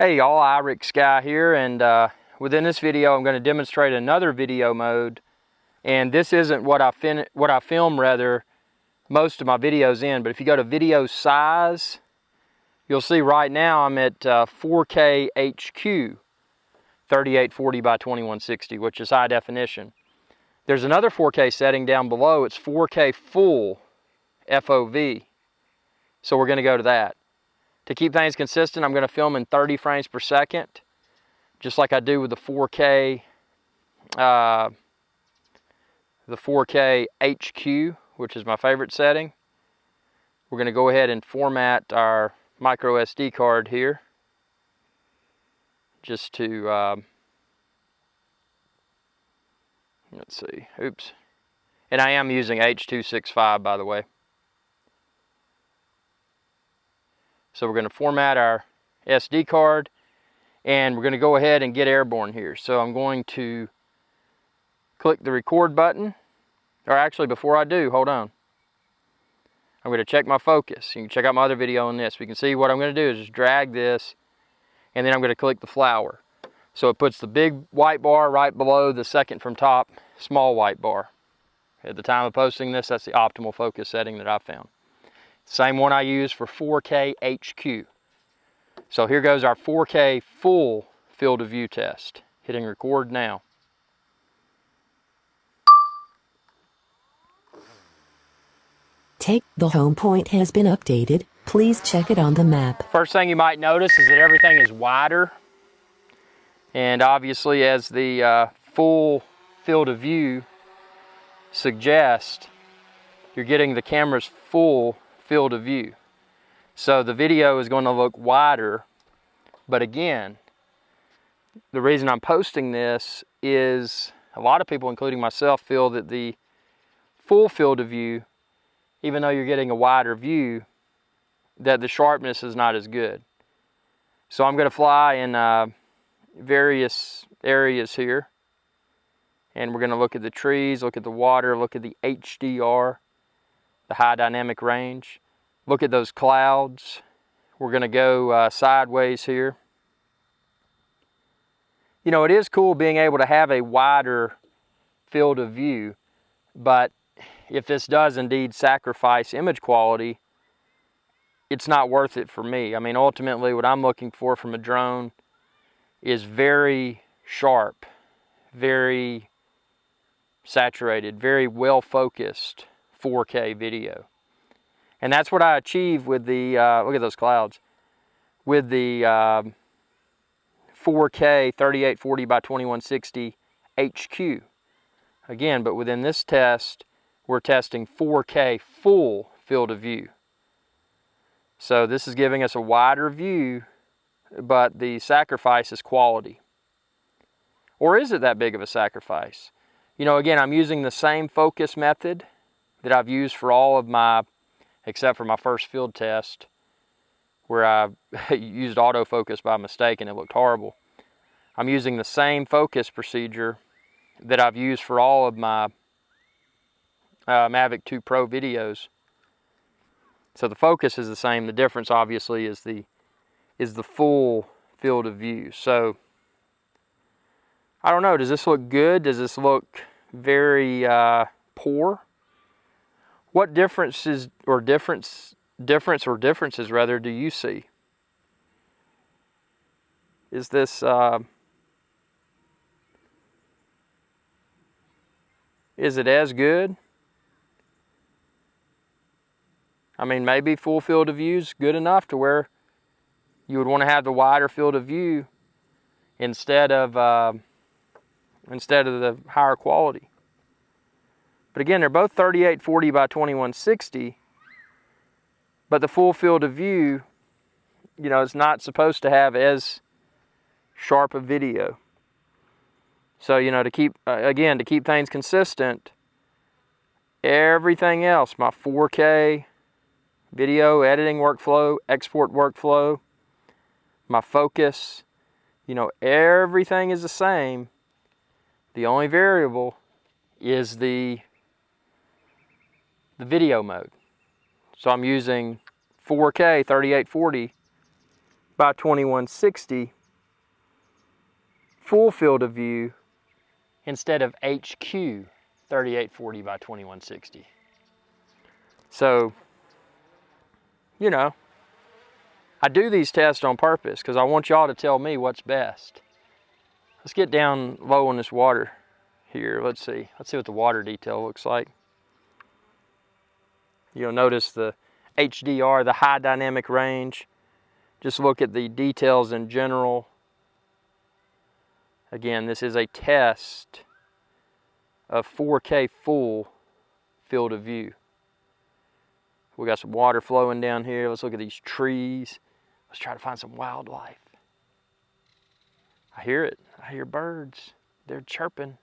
Hey y'all, Irix Guy here, and within this video I'm going to demonstrate another video mode, and this isn't what I film most of my videos in, but if you go to video size, you'll see right now I'm at 4K HQ 3840 by 2160, which is high definition. There's another 4K setting down below, it's 4K full FOV, so we're going to go to that. To keep things consistent, I'm going to film in 30 frames per second, just like I do with the 4K HQ, which is my favorite setting. We're going to go ahead and format our micro SD card here, just to, let's see, oops. And I am using H.265, by the way. So we're going to format our SD card, and we're going to go ahead and get airborne here. So I'm going to click the record button, or actually before I do, hold on. I'm going to check my focus. You can check out my other video on this. We can see what I'm going to do is just drag this, and then I'm going to click the flower. So it puts the big white bar right below the second from top small white bar. At the time of posting this, that's the optimal focus setting that I found. Same one I use for 4K HQ. So here goes our 4K full field of view test. Hitting record now. The home point has been updated. Please check it on the map. First thing you might notice is that everything is wider. And obviously, as the full field of view suggests, you're getting the camera's full field of view. So the video is going to look wider, but again, the reason I'm posting this is a lot of people, including myself, feel that the full field of view, even though you're getting a wider view, that the sharpness is not as good. So I'm going to fly in various areas here, and we're going to look at the trees, look at the water, look at the HDR, the high dynamic range. Look at those clouds. We're going to go sideways here. You know, it is cool being able to have a wider field of view, but if this does indeed sacrifice image quality, it's not worth it for me. I mean, ultimately what I'm looking for from a drone is very sharp, very saturated, very well focused 4K video. And that's what I achieve with the, look at those clouds, with the 4K 3840 by 2160 HQ. Again, but within this test, we're testing 4K full field of view. So this is giving us a wider view, but the sacrifice is quality. Or is it that big of a sacrifice? You know, again, I'm using the same focus method that I've used for all of my, except for my first field test, where I used autofocus by mistake and it looked horrible. I'm using the same focus procedure that I've used for all of my Mavic 2 Pro videos. So the focus is the same. The difference, obviously, is the full field of view. So I don't know. Does this look good? Does this look very poor? What differences or differences rather do you see? Is this is it as good? I mean, maybe full field of view is good enough to where you would want to have the wider field of view instead of the higher quality. But again, they're both 3840 by 2160, but the full field of view, you know, it's not supposed to have as sharp a video. So, you know, to keep things consistent, everything else, my 4K video editing workflow, export workflow, my focus, you know, everything is the same. The only variable is the video mode. So I'm using 4K 3840 by 2160 full field of view instead of HQ 3840 by 2160. So, you know, I do these tests on purpose because I want y'all to tell me what's best. Let's get down low on this water here. Let's see what the water detail looks like. You'll notice the HDR, the high dynamic range. Just look at the details in general. Again, this is a test of 4K full field of view. We got some water flowing down here. Let's look at these trees. Let's try to find some wildlife. I hear it. I hear birds. They're chirping.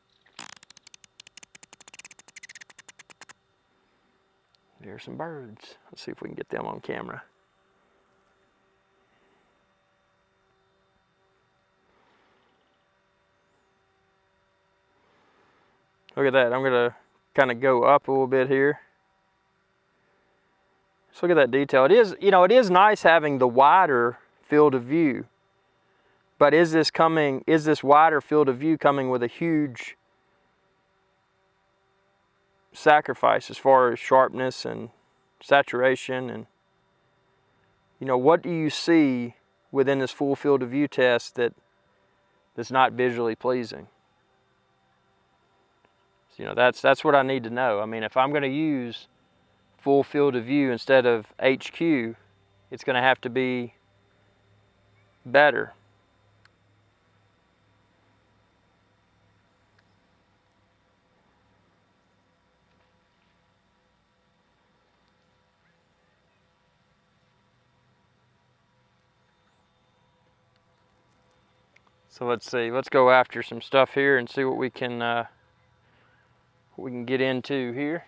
There's some birds. Let's see if we can get them on camera. Look at that. I'm going to kind of go up a little bit here. Let's look at that detail. It is, you know, it is nice having the wider field of view. But is this wider field of view coming with a huge sacrifice as far as sharpness and saturation? And, you know, what do you see within this full field of view test that's not visually pleasing? So, you know, that's what I need to know. I mean, if I'm going to use full field of view instead of HQ, it's going to have to be better. So let's see, let's go after some stuff here and see what we can get into here.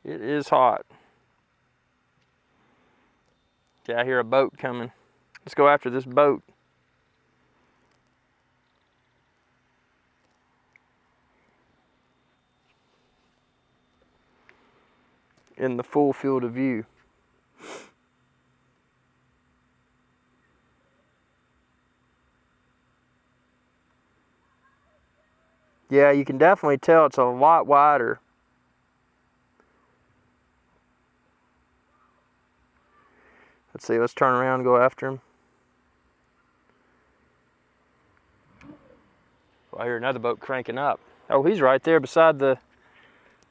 It is hot. Okay, I hear a boat coming. Let's go after this boat. In the full field of view. Yeah, you can definitely tell it's a lot wider. Let's see, let's turn around and go after him. Oh, I hear another boat cranking up. Oh, he's right there beside the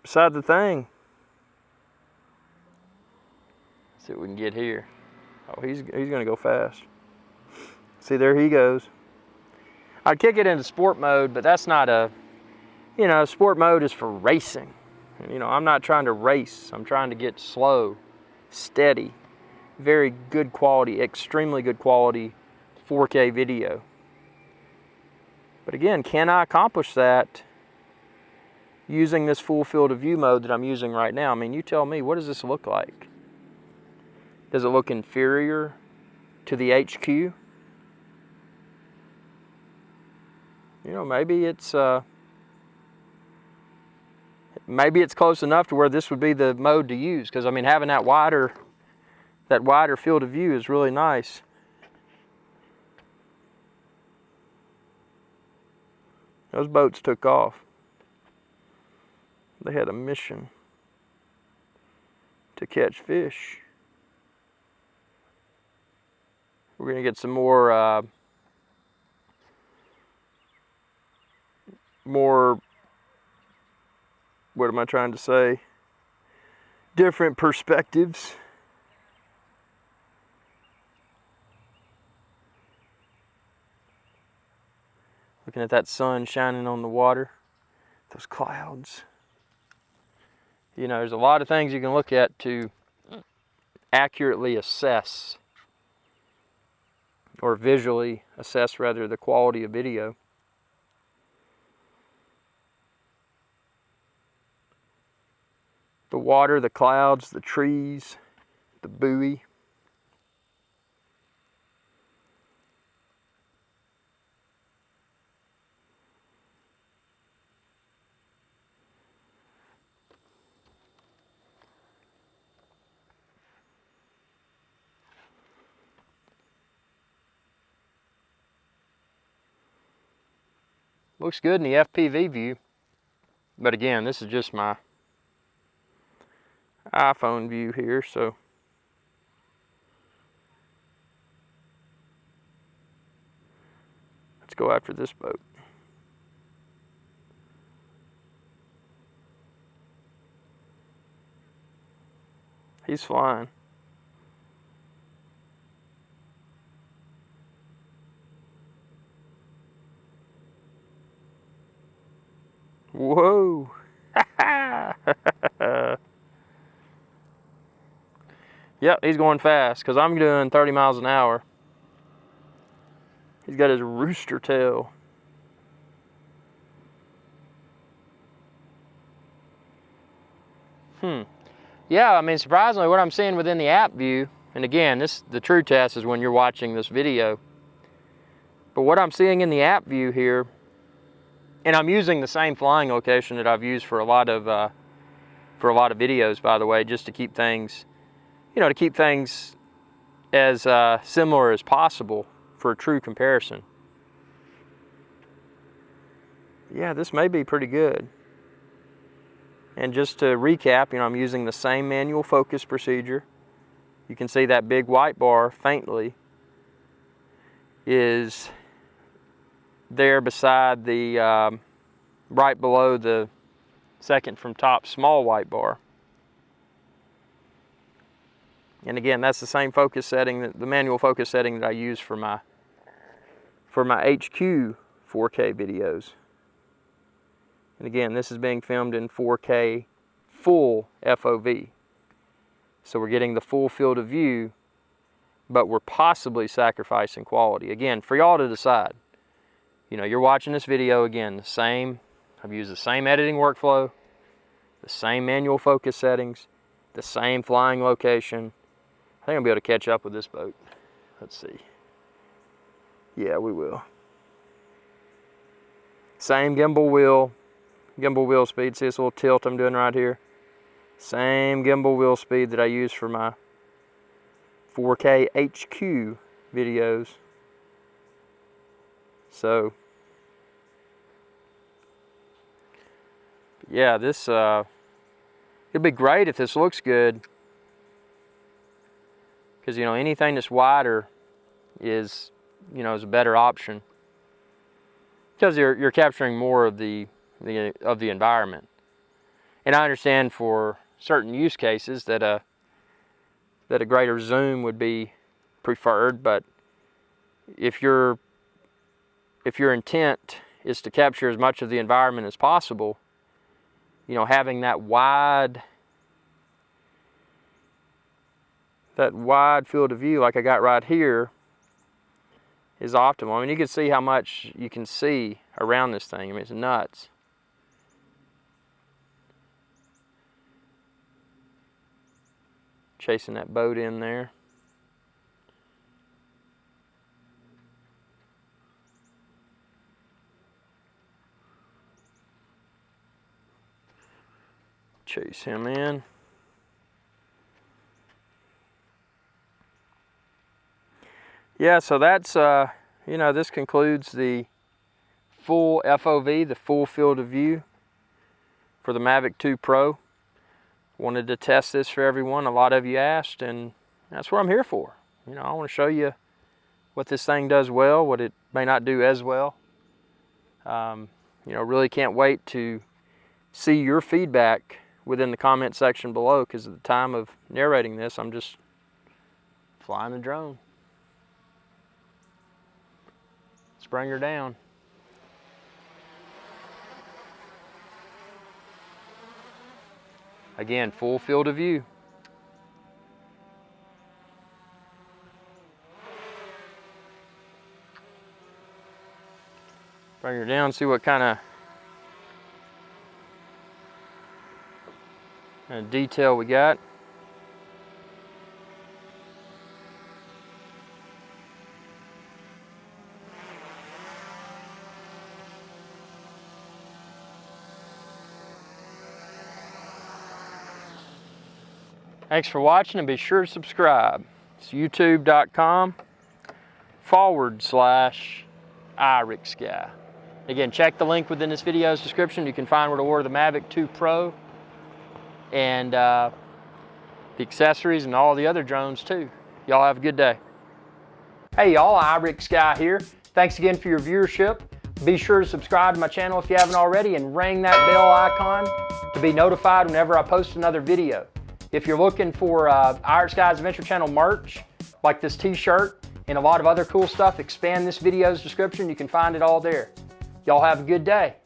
thing. Let's see what we can get here. Oh, he's gonna go fast. See, there he goes. I'd kick it into sport mode, but that's not a, you know, sport mode is for racing. You know, I'm not trying to race. I'm trying to get slow, steady, very good quality, extremely good quality 4K video. But again, can I accomplish that using this full field of view mode that I'm using right now? I mean, you tell me, what does this look like? Does it look inferior to the HQ? You know, maybe it's close enough to where this would be the mode to use. Because I mean, having that wider field of view is really nice. Those boats took off. They had a mission to catch fish. We're going to get some more what am I trying to say? Different perspectives. Looking at that sun shining on the water, those clouds. You know, there's a lot of things you can look at to accurately assess, or visually assess rather, the quality of video. The water, the clouds, the trees, the buoy. Looks good in the FPV view, but again, this is just my iPhone view here, so let's go after this boat. He's flying. Whoa! Yep, he's going fast because I'm doing 30 miles an hour. He's got his rooster tail. Yeah, I mean, surprisingly, what I'm seeing within the app view, and again, the true test is when you're watching this video, but what I'm seeing in the app view here, and I'm using the same flying location that I've used for a lot of videos, by the way, just to keep things, to keep things as similar as possible for a true comparison. Yeah, this may be pretty good. And just to recap, I'm using the same manual focus procedure. You can see that big white bar faintly is there beside the, right below the second from top small white bar. And again, that's the same focus setting, the manual focus setting that I use for my HQ 4K videos. And again, this is being filmed in 4K full FOV. So we're getting the full field of view, but we're possibly sacrificing quality. Again, for y'all to decide. You're watching this video, again, I've used the same editing workflow, the same manual focus settings, the same flying location. I think I'll be able to catch up with this boat. Let's see. Yeah, we will. Same gimbal wheel speed. See this little tilt I'm doing right here? Same gimbal wheel speed that I use for my 4K HQ videos. So, yeah, this, it'd be great if this looks good. Because, anything that's wider is, is a better option. Because you're capturing more of the environment. And I understand for certain use cases that a greater zoom would be preferred, but if your intent is to capture as much of the environment as possible, having that wide field of view like I got right here is optimal. I mean, you can see how much you can see around this thing. I mean, it's nuts. Chasing that boat in there. Chase him in. Yeah, so that's, this concludes the full FOV, the full field of view for the Mavic 2 Pro. Wanted to test this for everyone. A lot of you asked, and that's what I'm here for. I want to show you what this thing does well, what it may not do as well. Really can't wait to see your feedback within the comment section below, because at the time of narrating this, I'm just flying the drone. Let's bring her down. Again, full field of view. Bring her down, see what kind of detail we got. Thanks for watching, and be sure to subscribe. It's youtube.com/IRIXGuy. Again, check the link within this video's description. You can find where to order the Mavic 2 Pro and the accessories and all the other drones too. Y'all have a good day. Hey y'all, IRIXGuy here. Thanks again for your viewership. Be sure to subscribe to my channel if you haven't already, and ring that bell icon to be notified whenever I post another video. If you're looking for IRIXGuy's Adventure Channel merch, like this t-shirt and a lot of other cool stuff, expand this video's description. You can find it all there. Y'all have a good day.